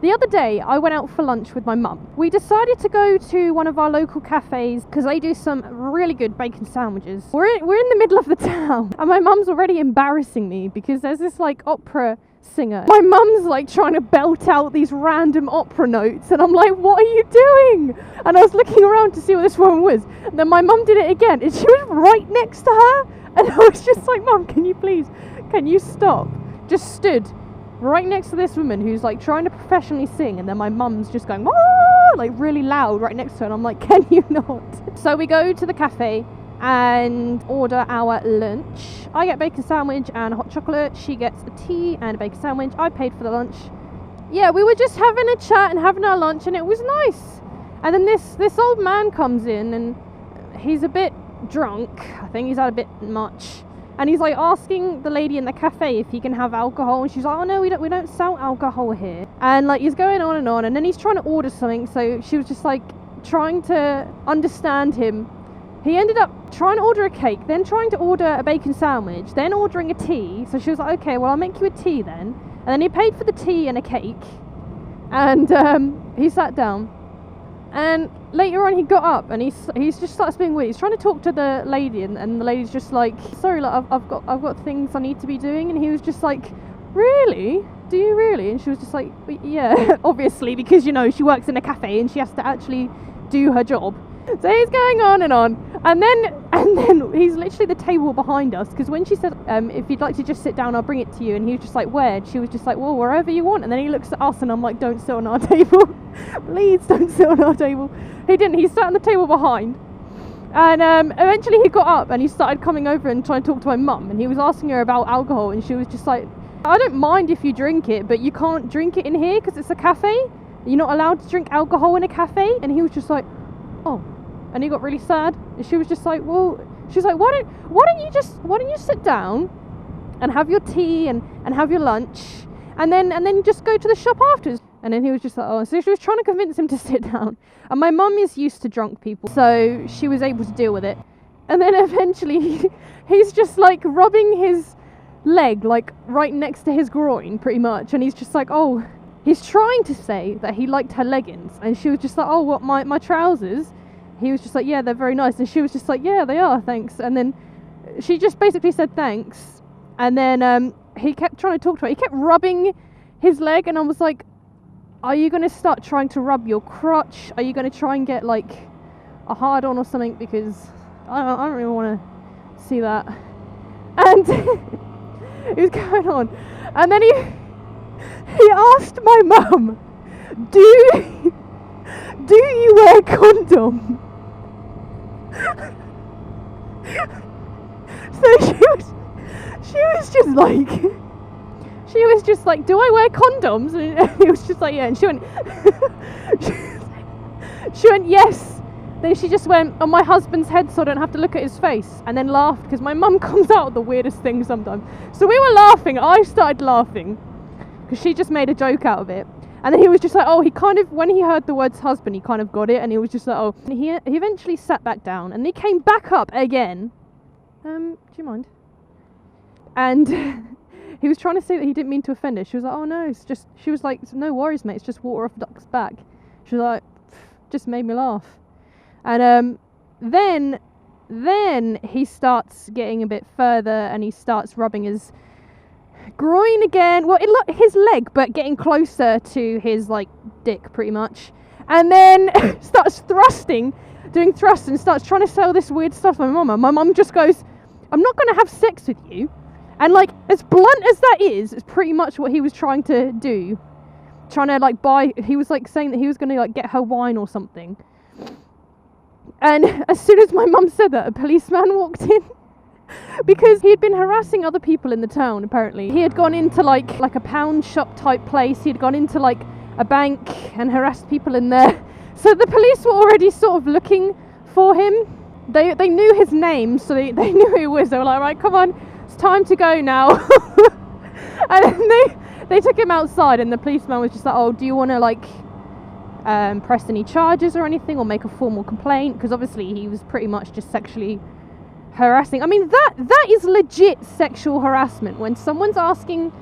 The other day, I went out for lunch with my mum. We decided to go to one of our local cafes because they do some really good bacon sandwiches. We're in the middle of the town, and my mum's already embarrassing me because there's this like opera singer. My mum's like trying to belt out these random opera notes, and I'm like, what are you doing? And I was looking around to see what this woman was, and then my mum did it again, and she was right next to her, and I was just like, Mum, can you stop? Just stood right next to this woman who's like trying to professionally sing, and then my mum's just going, "Whoa!" like really loud right next to her, and I'm like, can you not? So we go to the cafe and order our lunch. I get bacon sandwich and hot chocolate. She gets a tea and a bacon sandwich. I paid for the lunch. Yeah, we were just having a chat and having our lunch, and it was nice. And then this old man comes in, and he's a bit drunk. I think he's had a bit much. And he's like asking the lady in the cafe if he can have alcohol, and she's like, oh no, we don't sell alcohol here. And like he's going on, and then he's trying to order something, so she was just like trying to understand him. He ended up trying to order a cake, then trying to order a bacon sandwich, then ordering a tea. So she was like, okay, well I'll make you a tea then. And then he paid for the tea and a cake, and he sat down. And later on he got up, and he's just starts being weird. He's trying to talk to the lady, and the lady's just like, sorry, like, I've got things I need to be doing. And he was just like, really? Do you really? And she was just like, yeah, obviously, because you know she works in a cafe and she has to actually do her job. So he's going on, and then he's literally the table behind us, because when she said, if you'd like to just sit down, I'll bring it to you, and he was just like, where? And she was just like, well, wherever you want. And then he looks at us, and I'm like, don't sit on our table. Please don't sit on our table. He didn't. He sat on the table behind, and eventually he got up and he started coming over and trying to talk to my mum, and he was asking her about alcohol, and she was just like, I don't mind if you drink it, but you can't drink it in here because it's a cafe. You're not allowed to drink alcohol in a cafe. And he was just like, oh. And he got really sad, and she was just like, well, she's like, why don't you sit down and have your tea and have your lunch, and then just go to the shop afterwards. And then he was just like, oh. So she was trying to convince him to sit down, and my mum is used to drunk people, so she was able to deal with it. And then eventually he's just like rubbing his leg like right next to his groin pretty much, and he's just like, oh, he's trying to say that he liked her leggings, and she was just like, oh, what, my trousers? He was just like, yeah, they're very nice. And she was just like, yeah, they are, thanks. And then she just basically said thanks. And then he kept trying to talk to her. He kept rubbing his leg, and I was like, are you going to start trying to rub your crotch? Are you going to try and get like a hard on or something? Because I don't really want to see that. And he was going on. And then he asked my mum, do you wear a condom? So she was just like, do I wear condoms? And he was just like, yeah. And she went yes. Then she just went, on my husband's head, so I don't have to look at his face, and then laughed, because my mum comes out with the weirdest things sometimes. So we were laughing. I started laughing because she just made a joke out of it. And then he was just like, oh, he kind of, when he heard the words husband, he kind of got it, and he was just like, oh. And he eventually sat back down, and he came back up again. Do you mind? And he was trying to say that he didn't mean to offend her. She was like, oh no, it's just, she was like, no worries, mate, it's just water off a duck's back. She was like, just made me laugh. And then he starts getting a bit further, and he starts rubbing his groin again, well, his leg, but getting closer to his like dick pretty much, and then starts doing thrusts, and starts trying to say all this weird stuff to my mum. And my mum just goes, I'm not going to have sex with you. And like, as blunt as that is, it's pretty much what he was trying to do, trying to like he was like saying that he was going to like get her wine or something. And as soon as my mum said that, a policeman walked in. Because he had been harassing other people in the town, apparently. He had gone into like a pound shop type place. He had gone into like a bank and harassed people in there. So the police were already sort of looking for him. They knew his name, so they knew who he was. They were like, right, come on, it's time to go now. And then they took him outside, and the policeman was just like, oh, do you want to like press any charges or anything, or make a formal complaint? Because obviously he was pretty much just sexually harassing. I mean, that is legit sexual harassment, when someone's asking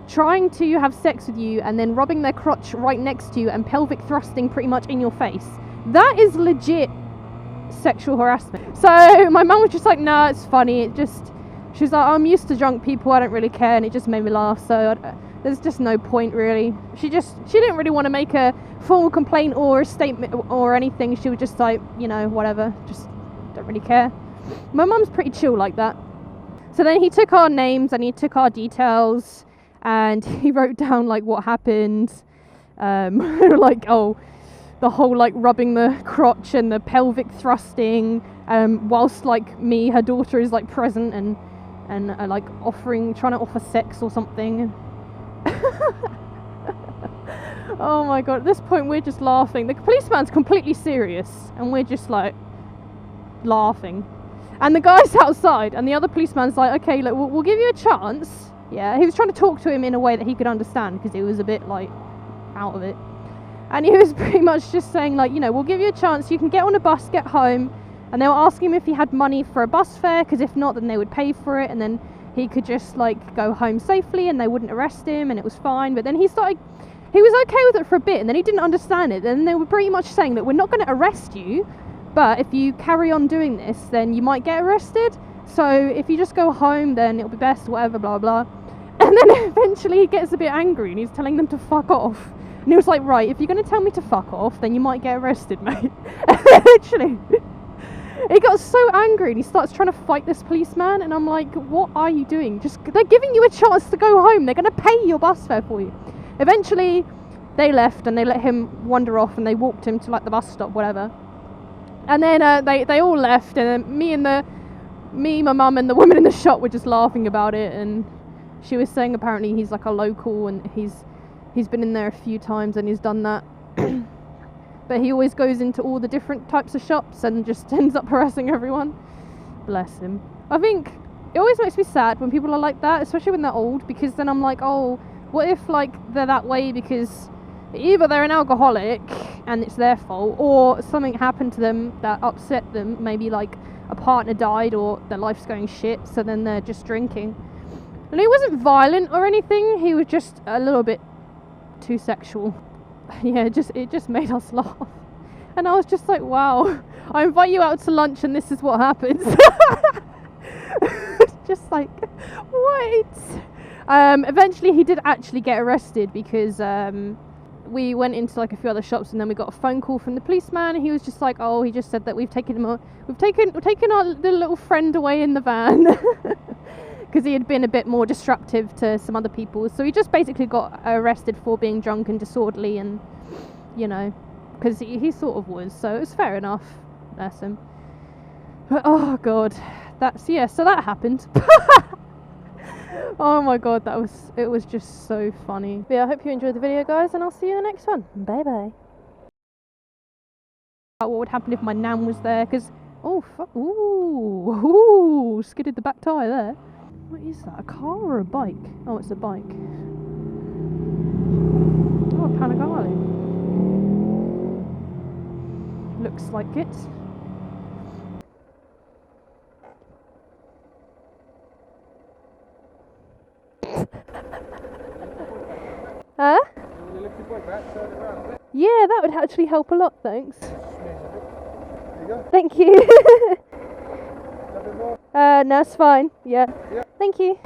trying to have sex with you and then rubbing their crotch right next to you and pelvic thrusting pretty much in your face. That is legit sexual harassment. So my mum was just like, nah, it's funny. She was like, I'm used to drunk people, I don't really care, and it just made me laugh. So there's just no point really. She didn't really want to make a formal complaint or a statement or anything. She was just like, you know, whatever, just don't really care. My mum's pretty chill like that. So then he took our names and he took our details and he wrote down like what happened, like, oh, the whole like rubbing the crotch and the pelvic thrusting, whilst like me, her daughter, is like present and like trying to offer sex or something. Oh my god, at this point we're just laughing. The policeman's completely serious and we're just like laughing. And the guy's outside and the other policeman's like, okay, look, we'll give you a chance. Yeah, he was trying to talk to him in a way that he could understand because he was a bit like out of it. And he was pretty much just saying like, you know, we'll give you a chance, you can get on a bus, get home. And they were asking him if he had money for a bus fare, because if not, then they would pay for it, and then he could just like go home safely and they wouldn't arrest him and it was fine. But then he was okay with it for a bit, and then he didn't understand it. Then they were pretty much saying that we're not going to arrest you, but if you carry on doing this, then you might get arrested. So if you just go home, then it'll be best, whatever, blah, blah. And then eventually he gets a bit angry and he's telling them to fuck off. And he was like, right, if you're going to tell me to fuck off, then you might get arrested, mate. Literally. He got so angry and he starts trying to fight this policeman, and I'm like, what are you doing? They're giving you a chance to go home. They're going to pay your bus fare for you. Eventually, they left and they let him wander off and they walked him to like the bus stop, whatever. And then they all left, and then my mum and the woman in the shop were just laughing about it, and she was saying apparently he's like a local and he's been in there a few times and he's done that. But he always goes into all the different types of shops and just ends up harassing everyone. Bless him. I think it always makes me sad when people are like that, especially when they're old, because then I'm like, oh, what if like they're that way because either they're an alcoholic and it's their fault, or something happened to them that upset them, maybe like a partner died or their life's going shit, so then they're just drinking. And he wasn't violent or anything, he was just a little bit too sexual. Yeah, it just made us laugh. And I was just like, wow, I invite you out to lunch and this is what happens. Just like, what? Eventually he did actually get arrested because we went into like a few other shops, and then we got a phone call from the policeman. He was just like, oh, he just said that we've taken our little friend away in the van. Because he had been a bit more disruptive to some other people. So he just basically got arrested for being drunk and disorderly, and, you know, because he sort of was. So it was fair enough. Bless him. But, oh, God. So that happened. Oh, my God. It was just so funny. But yeah, I hope you enjoyed the video, guys, and I'll see you in the next one. Bye-bye. What would happen if my nan was there? Because, oh, ooh, skidded the back tyre there. What is that, a car or a bike? Oh, it's a bike. Oh, a Panigale. Looks like it. Huh? Yeah, that would actually help a lot, thanks. There you go. Thank you. No, it's fine. Yeah. Thank you.